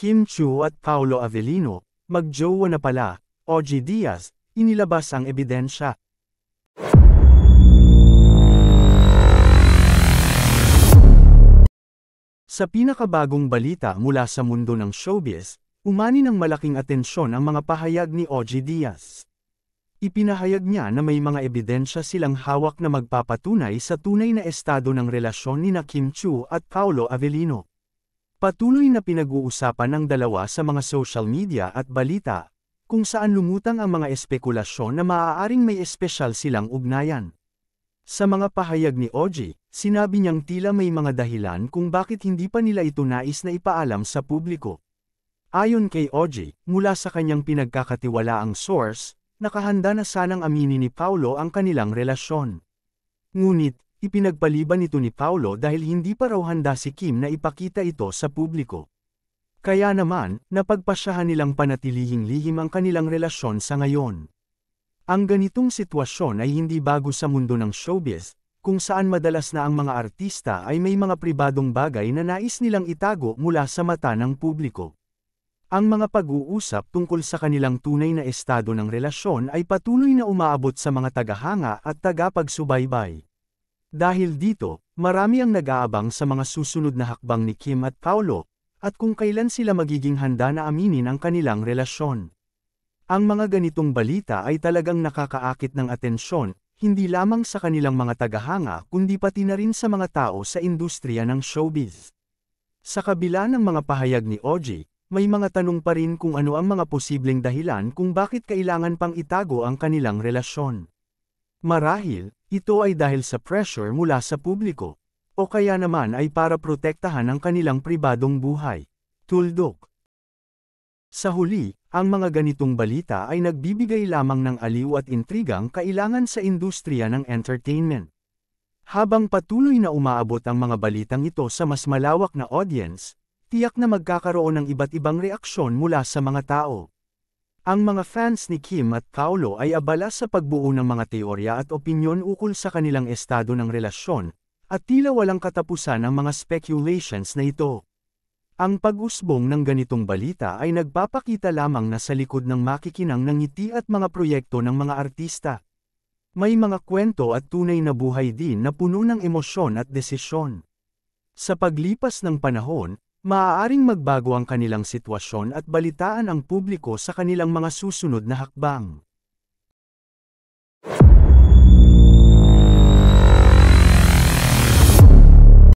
Kim Chiu at Paolo Avellino, mag-jowa na pala, OG Diaz, inilabas ang ebidensya. Sa pinakabagong balita mula sa mundo ng showbiz, umani ng malaking atensyon ang mga pahayag ni OG Diaz. Ipinahayag niya na may mga ebidensya silang hawak na magpapatunay sa tunay na estado ng relasyon ni Kim Chiu at Paolo Avellino. Patuloy na pinag-uusapan ng dalawa sa mga social media at balita, kung saan lumutang ang mga espekulasyon na maaaring may espesyal silang ugnayan. Sa mga pahayag ni OG, sinabi niyang tila may mga dahilan kung bakit hindi pa nila ito nais na ipaalam sa publiko. Ayon kay OG, mula sa kanyang pinagkakatiwalaang source, nakahanda na sanang aminin ni Paolo ang kanilang relasyon. Ngunit, ipinagpaliban ito ni Paolo dahil hindi pa raw handa si Kim na ipakita ito sa publiko. Kaya naman, napagpasyahan nilang panatilihing lihim ang kanilang relasyon sa ngayon. Ang ganitong sitwasyon ay hindi bago sa mundo ng showbiz, kung saan madalas na ang mga artista ay may mga pribadong bagay na nais nilang itago mula sa mata ng publiko. Ang mga pag-uusap tungkol sa kanilang tunay na estado ng relasyon ay patuloy na umaabot sa mga tagahanga at tagapagsubaybay. Dahil dito, marami ang nag-aabang sa mga susunod na hakbang ni Kim at Paolo, at kung kailan sila magiging handa na aminin ang kanilang relasyon. Ang mga ganitong balita ay talagang nakakaakit ng atensyon, hindi lamang sa kanilang mga tagahanga kundi pati na rin sa mga tao sa industriya ng showbiz. Sa kabila ng mga pahayag ni OG, may mga tanong pa rin kung ano ang mga posibleng dahilan kung bakit kailangan pang itago ang kanilang relasyon. Marahil, ito ay dahil sa pressure mula sa publiko, o kaya naman ay para protektahan ang kanilang pribadong buhay. Tuldok. Sa huli, ang mga ganitong balita ay nagbibigay lamang ng aliw at intrigang kailangan sa industriya ng entertainment. Habang patuloy na umaabot ang mga balitang ito sa mas malawak na audience, tiyak na magkakaroon ng iba't ibang reaksyon mula sa mga tao. Ang mga fans ni Kim at Paolo ay abala sa pagbuo ng mga teorya at opinyon ukol sa kanilang estado ng relasyon, at tila walang katapusan ang mga speculations na ito. Ang pag-usbong ng ganitong balita ay nagpapakita lamang na sa likod ng makikinang ng ngiti at mga proyekto ng mga artista. May mga kwento at tunay na buhay din na puno ng emosyon at desisyon. Sa paglipas ng panahon, maaaring magbago ang kanilang sitwasyon at balitaan ang publiko sa kanilang mga susunod na hakbang.